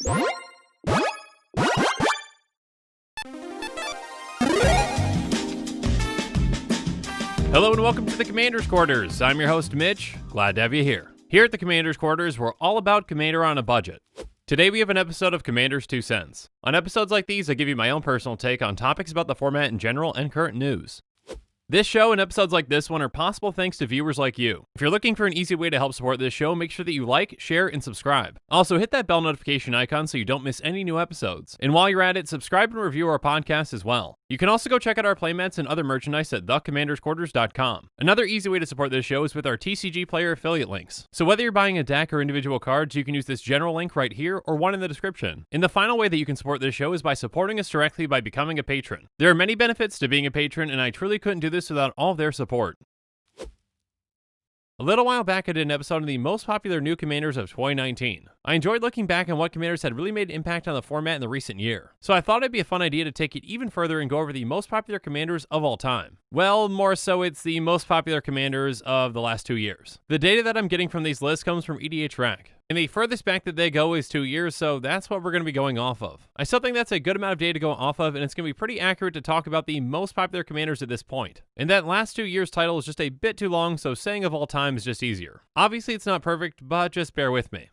Hello and welcome to the Commander's Quarters. I'm your host Mitch, glad to have you here. Here at the Commander's Quarters, we're all about Commander on a budget. Today we have an episode of Commander's 2 Cents. On episodes like these, I give you my own personal take on topics about the format in general and current news. This show and episodes like this one are possible thanks to viewers like you. If you're looking for an easy way to help support this show, make sure that you like, share, and subscribe. Also, hit that bell notification icon so you don't miss any new episodes. And while you're at it, subscribe and review our podcast as well. You can also go check out our playmats and other merchandise at thecommandersquarters.com. Another easy way to support this show is with our TCG player affiliate links. So whether you're buying a deck or individual cards, you can use this general link right here or one in the description. And the final way that you can support this show is by supporting us directly by becoming a patron. There are many benefits to being a patron, and I truly couldn't do this without all of their support. A little while back I did an episode on the most popular new commanders of 2019. I enjoyed looking back on what commanders had really made an impact on the format in the recent year. So I thought it'd be a fun idea to take it even further and go over the most popular commanders of all time. Well, more so it's the most popular commanders of the last 2 years. The data that I'm getting from these lists comes from EDH Rec. And the furthest back that they go is 2 years, so that's what we're going to be going off of. I still think that's a good amount of data to go off of, and it's going to be pretty accurate to talk about the most popular commanders at this point. And that last 2 years title is just a bit too long, so saying of all time is just easier. Obviously it's not perfect, but just bear with me.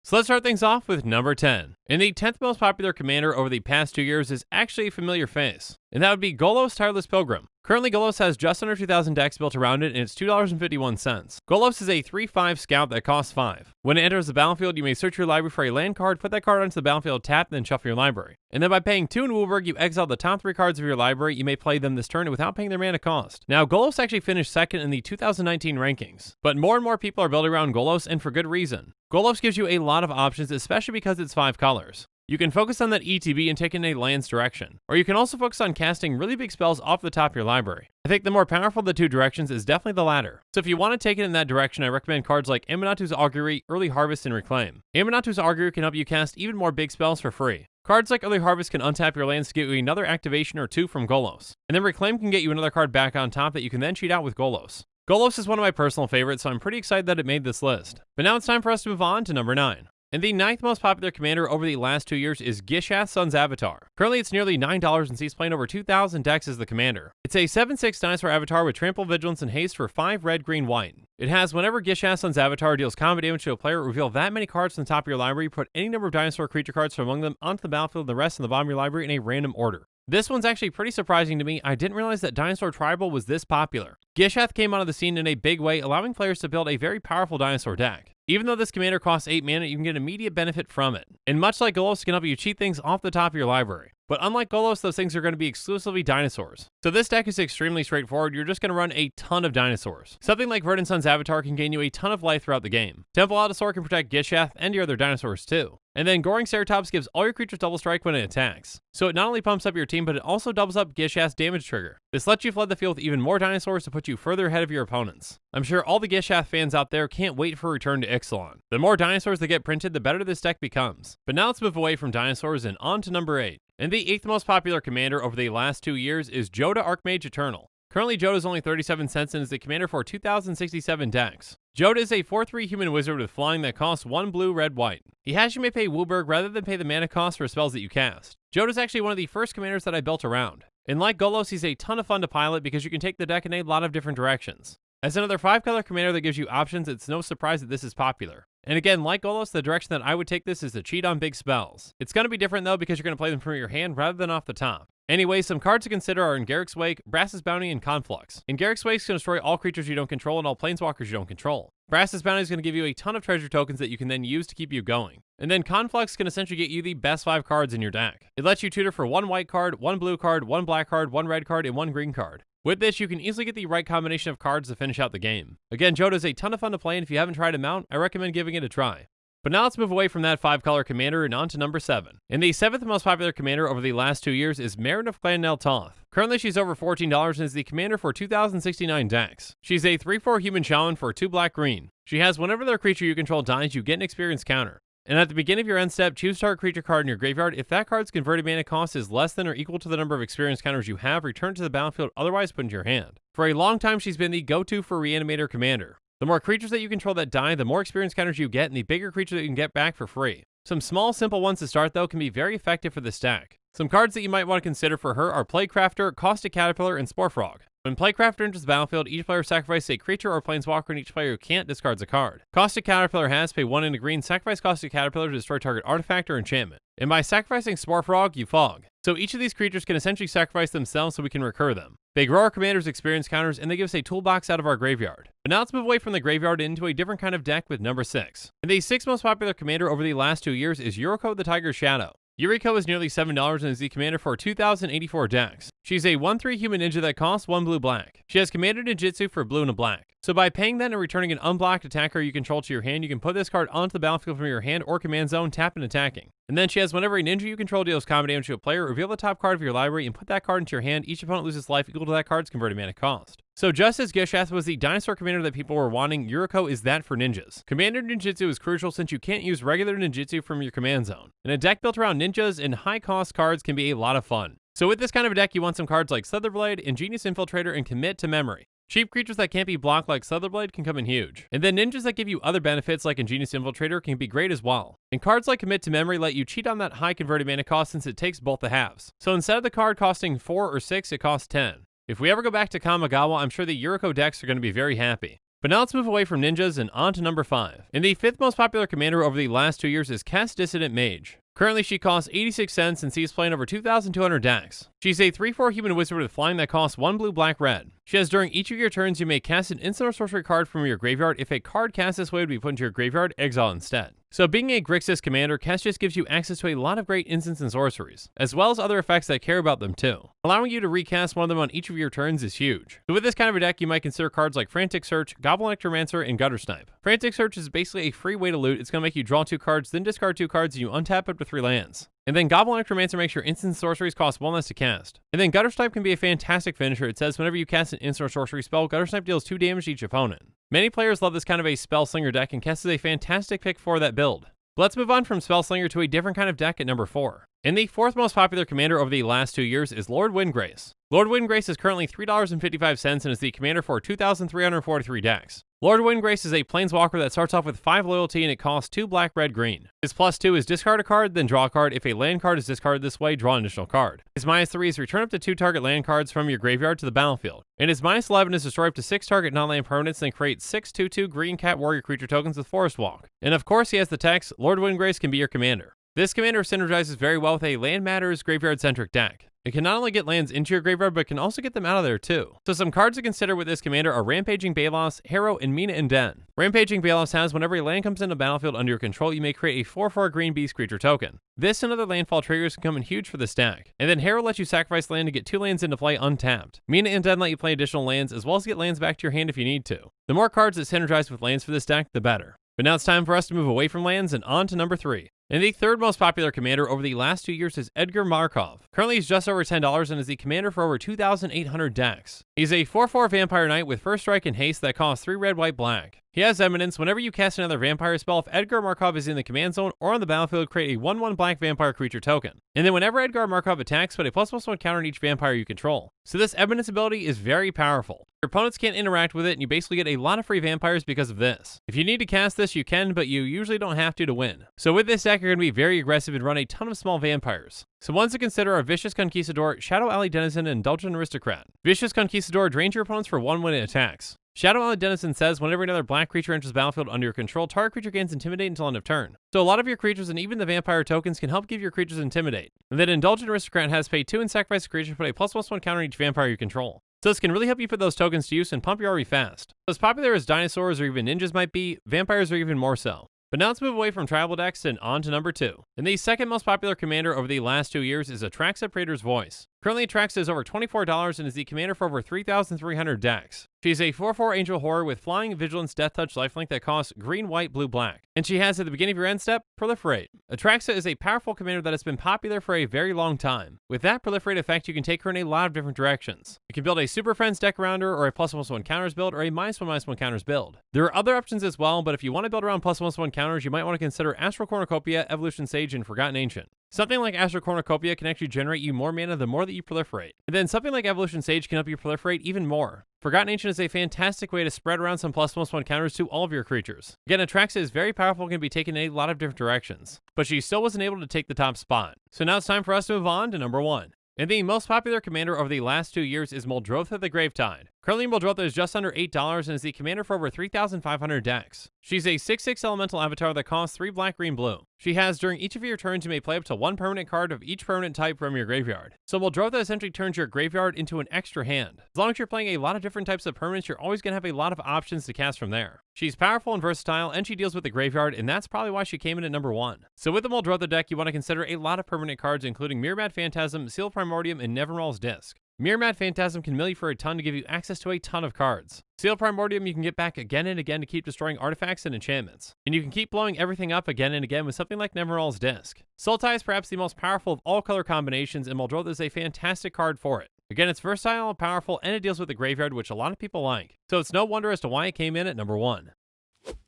So let's start things off with number 10. And the 10th most popular commander over the past 2 years is actually a familiar face, and that would be Golos Tireless Pilgrim. Currently, Golos has just under 2,000 decks built around it, and it's $2.51. Golos is a 3/5 scout that costs 5. When it enters the battlefield, you may search your library for a land card, put that card onto the battlefield tapped, and then shuffle your library. And then by paying 2 in Woolburg, you exile the top 3 cards of your library. You may play them this turn without paying their mana cost. Now, Golos actually finished second in the 2019 rankings, but more and more people are building around Golos, and for good reason. Golos gives you a lot of options, especially because it's 5 colors. You can focus on that ETB and take in a land's direction, or you can also focus on casting really big spells off the top of your library. I think the more powerful of the 2 directions is definitely the latter. So if you want to take it in that direction, I recommend cards like Amanatu's Augury, Early Harvest, and Reclaim. Amanatu's Augury can help you cast even more big spells for free. Cards like Early Harvest can untap your lands to get you another activation or 2 from Golos. And then Reclaim can get you another card back on top that you can then cheat out with Golos. Golos is one of my personal favorites, so I'm pretty excited that it made this list. But now it's time for us to move on to number 9. And the 9th most popular commander over the last 2 years is Gishath Sun's Avatar. Currently it's nearly $9 and sees playing over 2,000 decks as the commander. It's a 7/6 dinosaur avatar with trample, vigilance, and haste for 5 red, green, white. It has whenever Gishath Sun's Avatar deals combat damage to a player, reveal that many cards from the top of your library, put any number of dinosaur creature cards from among them onto the battlefield and the rest in the bottom of your library in a random order. This one's actually pretty surprising to me. I didn't realize that Dinosaur Tribal was this popular. Gishath came onto the scene in a big way, allowing players to build a very powerful dinosaur deck. Even though this commander costs 8 mana, you can get immediate benefit from it. And much like Golos, it can help you cheat things off the top of your library. But unlike Golos, those things are going to be exclusively dinosaurs. So this deck is extremely straightforward. You're just going to run a ton of dinosaurs. Something like Verdant Sun's Avatar can gain you a ton of life throughout the game. Temple Allosaur can protect Gishath and your other dinosaurs too. And then Goring Ceratops gives all your creatures double strike when it attacks. So it not only pumps up your team, but it also doubles up Gishath's damage trigger. This lets you flood the field with even more dinosaurs to put you further ahead of your opponents. I'm sure all the Gishath fans out there can't wait for Return to Ixalan. The more dinosaurs that get printed, the better this deck becomes. But now let's move away from dinosaurs and on to number 8. And the 8th most popular commander over the last 2 years is Jodah Archmage Eternal. Currently, Jodah is only 37 cents and is the commander for 2,067 decks. Jodah is a 4/3 human wizard with flying that costs 1 blue, red, white. He has you may pay Woolburg rather than pay the mana cost for spells that you cast. Jodah is actually one of the first commanders that I built around. And like Golos, he's a ton of fun to pilot because you can take the deck in a lot of different directions. As another 5-color commander that gives you options, it's no surprise that this is popular. And again, like Golos, the direction that I would take this is to cheat on big spells. It's going to be different though because you're going to play them from your hand rather than off the top. Anyway, some cards to consider are in Garruk's Wake, Brass's Bounty, and Conflux. In Garruk's Wake, can destroy all creatures you don't control and all planeswalkers you don't control. Brass's Bounty is going to give you a ton of treasure tokens that you can then use to keep you going. And then Conflux can essentially get you the best 5 cards in your deck. It lets you tutor for 1 white card, 1 blue card, 1 black card, 1 red card, and 1 green card. With this, you can easily get the right combination of cards to finish out the game. Again, Jodah is a ton of fun to play, and if you haven't tried him out, I recommend giving it a try. But now let's move away from that 5-color commander and on to number 7. And the 7th most popular commander over the last 2 years is Meren of Clan Nel Toth. Currently she's over $14 and is the commander for 2,069 decks. She's a 3/4 human shaman for 2 black-green. She has whenever their creature you control dies, you get an experience counter. And at the beginning of your end step, choose target creature card in your graveyard. If that card's converted mana cost is less than or equal to the number of experience counters you have, return to the battlefield, otherwise put into your hand. For a long time, she's been the go-to for Reanimator commander. The more creatures that you control that die, the more experience counters you get, and the bigger creature that you can get back for free. Some small, simple ones to start, though, can be very effective for this deck. Some cards that you might want to consider for her are Playcrafter, Caustic Caterpillar, and Spore Frog. When Playcrafter enters the battlefield, each player sacrifices a creature or planeswalker, and each player who can't discards a card. Caustic Caterpillar has pay 1 and a green, sacrifice Caustic Caterpillar to destroy target artifact or enchantment. And by sacrificing Spore Frog, you fog. So each of these creatures can essentially sacrifice themselves so we can recur them. They grow our commander's experience counters, and they give us a toolbox out of our graveyard. But now let's move away from the graveyard into a different kind of deck with number 6. And the 6th most popular commander over the last 2 years is Yuriko the Tiger's Shadow. Yuriko is nearly $7 and is the commander for 2,084 decks. She's a 1/3 human ninja that costs 1 blue black. She has Commander Ninjutsu for blue and a black. So by paying that and returning an unblocked attacker you control to your hand, you can put this card onto the battlefield from your hand or command zone, tap and attacking. And then she has whenever a ninja you control deals combat damage to a player, reveal the top card of your library and put that card into your hand. Each opponent loses life equal to that card's converted mana cost. So just as Gishath was the dinosaur commander that people were wanting, Yuriko is that for ninjas. Commander Ninjutsu is crucial since you can't use regular ninjutsu from your command zone. And a deck built around ninjas and high cost cards can be a lot of fun. So with this kind of a deck, you want some cards like Slitherblade, Ingenious Infiltrator, and Commit to Memory. Cheap creatures that can't be blocked like Slitherblade can come in huge. And then ninjas that give you other benefits like Ingenious Infiltrator can be great as well. And cards like Commit to Memory let you cheat on that high converted mana cost since it takes both the halves. So instead of the card costing 4 or 6, it costs 10. If we ever go back to Kamigawa, I'm sure the Yuriko decks are going to be very happy. But now let's move away from ninjas and on to number 5. And the 5th most popular commander over the last 2 years is Kess Dissident Mage. Currently, she costs 86 cents and sees play in over 2,200 decks. She's a 3/4 human wizard with flying that costs 1 blue, black, red. She has during each of your turns, you may cast an instant or sorcery card from your graveyard. If a card cast this way would be put into your graveyard, exile instead. So being a Grixis commander, Kess just gives you access to a lot of great instants and sorceries, as well as other effects that care about them too. Allowing you to recast one of them on each of your turns is huge. So with this kind of a deck, you might consider cards like Frantic Search, Goblin Necromancer, and Gutter Snipe. Frantic Search is basically a free way to loot. It's going to make you draw 2 cards, then discard 2 cards, and you untap up to 3 lands. And then Goblin Necromancer makes your instant sorceries cost 1 less to cast. And then Gutter Snipe can be a fantastic finisher. It says whenever you cast an instant or sorcery spell, Gutter Snipe deals 2 damage to each opponent. Many players love this kind of a spell slinger deck, and Kess is a fantastic pick for that build. But let's move on from spell slinger to a different kind of deck at number 4. And the 4th most popular commander over the last 2 years is Lord Windgrace. Lord Windgrace is currently $3.55 and is the commander for 2,343 decks. Lord Windgrace is a planeswalker that starts off with 5 loyalty and it costs 2 black, red, green. His +2 is discard a card, then draw a card. If a land card is discarded this way, draw an additional card. His -3 is return up to 2 target land cards from your graveyard to the battlefield. And his -11 is destroy up to 6 target non-land permanents, then create 6 2/2 green cat warrior creature tokens with Forest Walk. And of course he has the text, Lord Windgrace can be your commander. This commander synergizes very well with a land matters graveyard-centric deck. It can not only get lands into your graveyard, but can also get them out of there too. So some cards to consider with this commander are Rampaging Balos, Harrow, and Mina and Den. Rampaging Balos has whenever a land comes into the battlefield under your control, you may create a 4/4 green beast creature token. This and other landfall triggers can come in huge for this deck. And then Harrow lets you sacrifice land to get 2 lands into play untapped. Mina and Den let you play additional lands as well as get lands back to your hand if you need to. The more cards that synergize with lands for this deck, the better. But now it's time for us to move away from lands and on to number 3. And the 3rd most popular commander over the last 2 years is Edgar Markov. Currently he's just over $10 and is the commander for over 2,800 decks. He's a 4/4 vampire knight with first strike and haste that costs 3 red, white, black. He has Eminence. Whenever you cast another vampire spell, if Edgar Markov is in the command zone or on the battlefield, create a 1/1 black vampire creature token. And then whenever Edgar Markov attacks, put a +1/+1 counter on each vampire you control. So this Eminence ability is very powerful. Your opponents can't interact with it, and you basically get a lot of free vampires because of this. If you need to cast this, you can, but you usually don't have to win. So with this deck, you're going to be very aggressive and run a ton of small vampires. So ones to consider are Vicious Conquistador, Shadow Alley Denizen, and Indulgent Aristocrat. Vicious Conquistador drains your opponents for 1 when it attacks. Shadow Alley Denizen says whenever another black creature enters the battlefield under your control, target creature gains Intimidate until end of turn. So a lot of your creatures and even the vampire tokens can help give your creatures Intimidate. And then Indulgent Aristocrat has pay 2 and sacrifice a creature to put a +1/+1 counter on each vampire you control. So this can really help you put those tokens to use and pump your RE fast. So as popular as dinosaurs or even ninjas might be, vampires are even more so. But now let's move away from tribal decks and on to number 2. And the 2nd most popular commander over the last 2 years is Atraxa Praetor's Voice. Currently Atraxa is over $24 and is the commander for over 3,300 decks. She's a 4/4 Angel Horror with Flying, Vigilance, Death Touch, Lifelink that costs green, white, blue, black. And she has at the beginning of your end step, Proliferate. Atraxa is a powerful commander that has been popular for a very long time. With that Proliferate effect, you can take her in a lot of different directions. You can build a Super Friends deck around her, or a +1/+1 counters build, or a -1/-1 counters build. There are other options as well, but if you want to build around +1/+1 counters, you might want to consider Astral Cornucopia, Evolution Sage, and Forgotten Ancient. Something like Astral Cornucopia can actually generate you more mana the more that you proliferate. And then something like Evolution Sage can help you proliferate even more. Forgotten Ancient is a fantastic way to spread around some +1/+1 counters to all of your creatures. Again, Atraxa is very powerful and can be taken in a lot of different directions, but she still wasn't able to take the top spot. So now it's time for us to move on to number 1. And the most popular commander over the last 2 years is Muldrotha the Gravetide. Currently, Muldrotha is just under $8 and is the commander for over 3,500 decks. She's a 6/6 elemental avatar that costs 3 black, green, blue. She has, during each of your turns, you may play up to 1 permanent card of each permanent type from your graveyard. So Muldrotha essentially turns your graveyard into an extra hand. As long as you're playing a lot of different types of permanents, you're always going to have a lot of options to cast from there. She's powerful and versatile, and she deals with the graveyard, and that's probably why she came in at number 1. So with the Muldrotha deck, you want to consider a lot of permanent cards, including Mirror Phantasm, Seal Primordium, and Nevermoral's Disc. Mirror Phantasm can mill you for a ton to give you access to a ton of cards. Seal Primordium you can get back again and again to keep destroying artifacts and enchantments. And you can keep blowing everything up again and again with something like Nevermoral's Disc. Sultai is perhaps the most powerful of all color combinations, and Muldrotha is a fantastic card for it. Again, it's versatile and powerful, and it deals with the graveyard, which a lot of people like. So it's no wonder as to why it came in at number 1.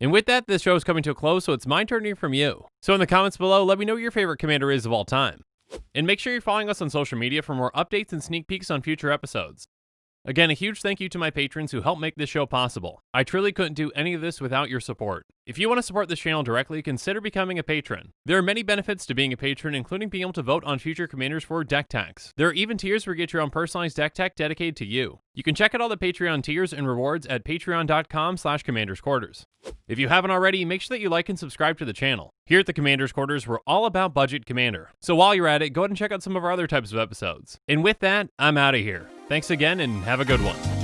And with that, this show is coming to a close, so it's my turn to hear from you. So in the comments below, let me know what your favorite commander is of all time. And make sure you're following us on social media for more updates and sneak peeks on future episodes. Again, a huge thank you to my patrons who help make this show possible. I truly couldn't do any of this without your support. If you want to support this channel directly, consider becoming a patron. There are many benefits to being a patron, including being able to vote on future commanders for deck techs. There are even tiers where you get your own personalized deck tech dedicated to you. You can check out all the Patreon tiers and rewards at patreon.com/commandersquarters. If you haven't already, make sure that you like and subscribe to the channel. Here at the Commander's Quarters, we're all about budget commander. So while you're at it, go ahead and check out some of our other types of episodes. And with that, I'm out of here. Thanks again and have a good one.